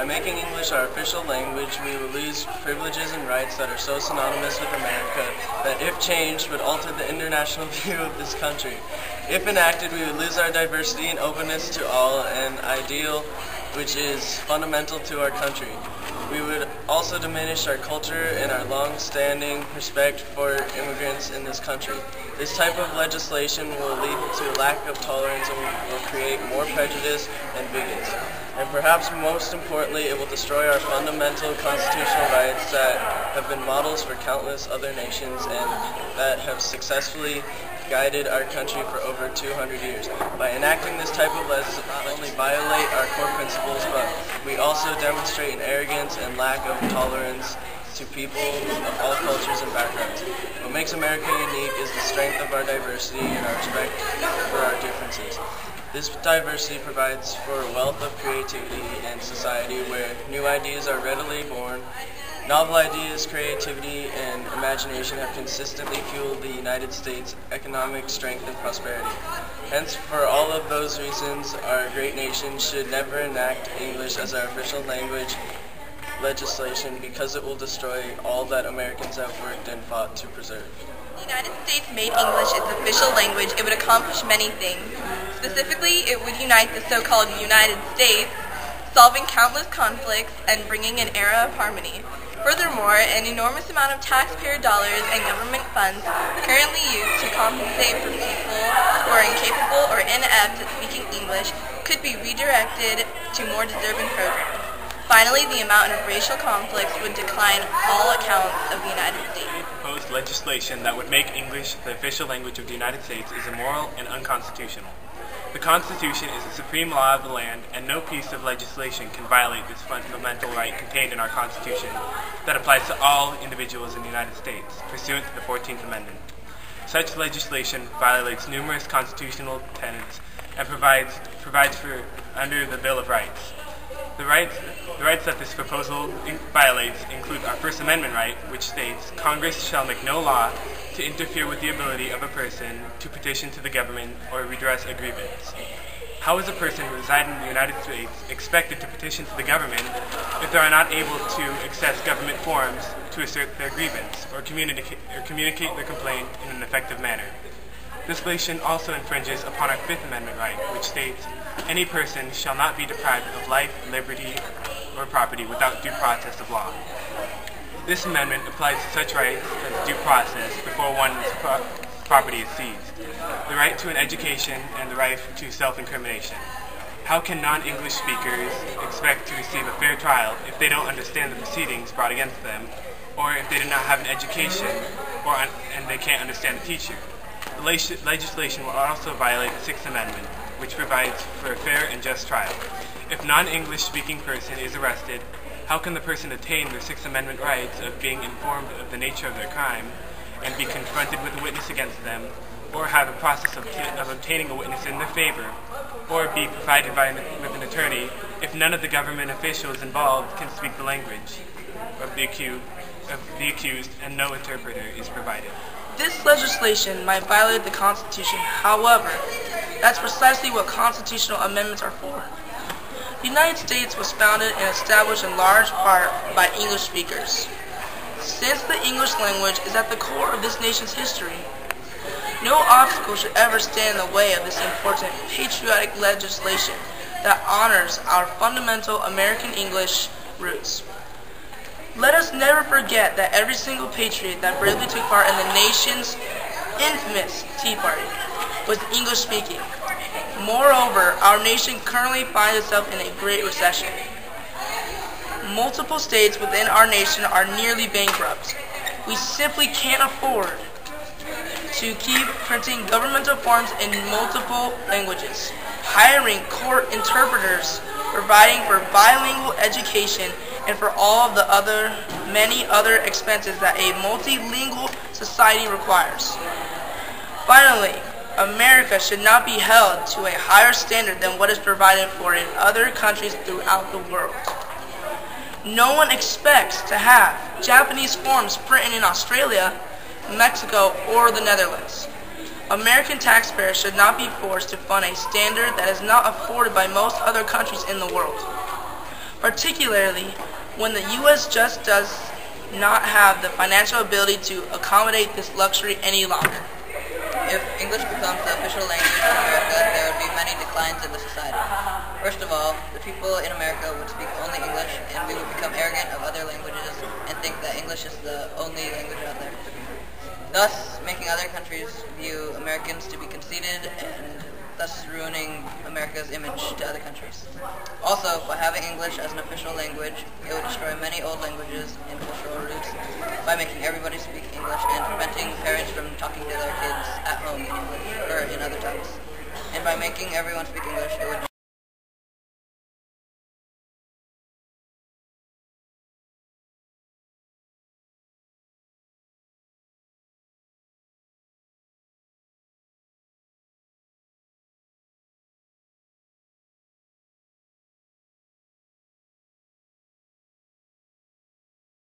By making English our official language, we will lose privileges and rights that are so synonymous with America that, if changed, would alter the international view of this country. If enacted, we would lose our diversity and openness to all, an ideal which is fundamental to our country. We would also diminish our culture and our long-standing respect for immigrants in this country. This type of legislation will lead to a lack of tolerance and will create more prejudice and bigots. And perhaps most importantly, it will destroy our fundamental constitutional rights that have been models for countless other nations and that have successfully guided our country for over 200 years. By enacting this type of legislation, not only violate our core principles, but we also demonstrate an arrogance and lack of tolerance to people of all cultures and backgrounds. What makes America unique is the strength of our diversity and our respect for our differences. This diversity provides for a wealth of creativity and society where new ideas are readily born. Novel ideas, creativity, and imagination have consistently fueled the United States' economic strength and prosperity. Hence, for all of those reasons, our great nation should never enact English as our official language legislation because it will destroy all that Americans have worked and fought to preserve. The United States made English its official language, it would accomplish many things. Specifically, it would unite the so-called United States, solving countless conflicts and bringing an era of harmony. Furthermore, an enormous amount of taxpayer dollars and government funds currently used to compensate for people who are incapable or inept at speaking English could be redirected to more deserving programs. Finally, the amount of racial conflicts would decline all accounts of the United States. Proposed legislation that would make English the official language of the United States is immoral and unconstitutional. The Constitution is the supreme law of the land, and no piece of legislation can violate this fundamental right contained in our Constitution that applies to all individuals in the United States, pursuant to the 14th Amendment. Such legislation violates numerous constitutional tenets and provides for under the Bill of Rights. The rights that this proposal violates include our First Amendment right, which states, Congress shall make no law to interfere with the ability of a person to petition to the government or redress a grievance. How is a person residing in the United States expected to petition to the government if they are not able to access government forms to assert their grievance or communicate their complaint in an effective manner? This legislation also infringes upon our Fifth Amendment right, which states, any person shall not be deprived of life, liberty, or property without due process of law. This amendment applies to such rights as due process before one's property is seized, the right to an education, and the right to self-incrimination. How can non-English speakers expect to receive a fair trial if they don't understand the proceedings brought against them, or if they do not have an education and they can't understand the teacher? The legislation will also violate the Sixth Amendment, which provides for a fair and just trial. If non-English speaking person is arrested, how can the person attain their Sixth Amendment rights of being informed of the nature of their crime and be confronted with a witness against them, or have a process of obtaining a witness in their favor, or be provided with an attorney if none of the government officials involved can speak the language of the accused and no interpreter is provided? This legislation might violate the Constitution. However, that's precisely what constitutional amendments are for. The United States was founded and established in large part by English speakers. Since the English language is at the core of this nation's history, no obstacle should ever stand in the way of this important patriotic legislation that honors our fundamental American English roots. Let us never forget that every single patriot that bravely took part in the nation's infamous Tea Party was English speaking. Moreover, our nation currently finds itself in a great recession. Multiple states within our nation are nearly bankrupt. We simply can't afford to keep printing governmental forms in multiple languages, hiring court interpreters, providing for bilingual education, and for all of the many other expenses that a multilingual society requires. Finally, America should not be held to a higher standard than what is provided for in other countries throughout the world. No one expects to have Japanese forms printed in Australia, Mexico, or the Netherlands. American taxpayers should not be forced to fund a standard that is not afforded by most other countries in the world. particularly when the U.S. just does not have the financial ability to accommodate this luxury any longer. If English becomes the official language in America, there would be many declines in the society. First of all, the people in America would speak only English, and we would become arrogant of other languages and think that English is the only language out there. Thus, making other countries view Americans to be conceited and thus ruining America's image to other countries. Also, by having English as an official language, it would destroy many old languages and cultural roots by making everybody speak English and preventing parents from talking to their kids at home in English or in other tongues. And by making everyone speak English, it would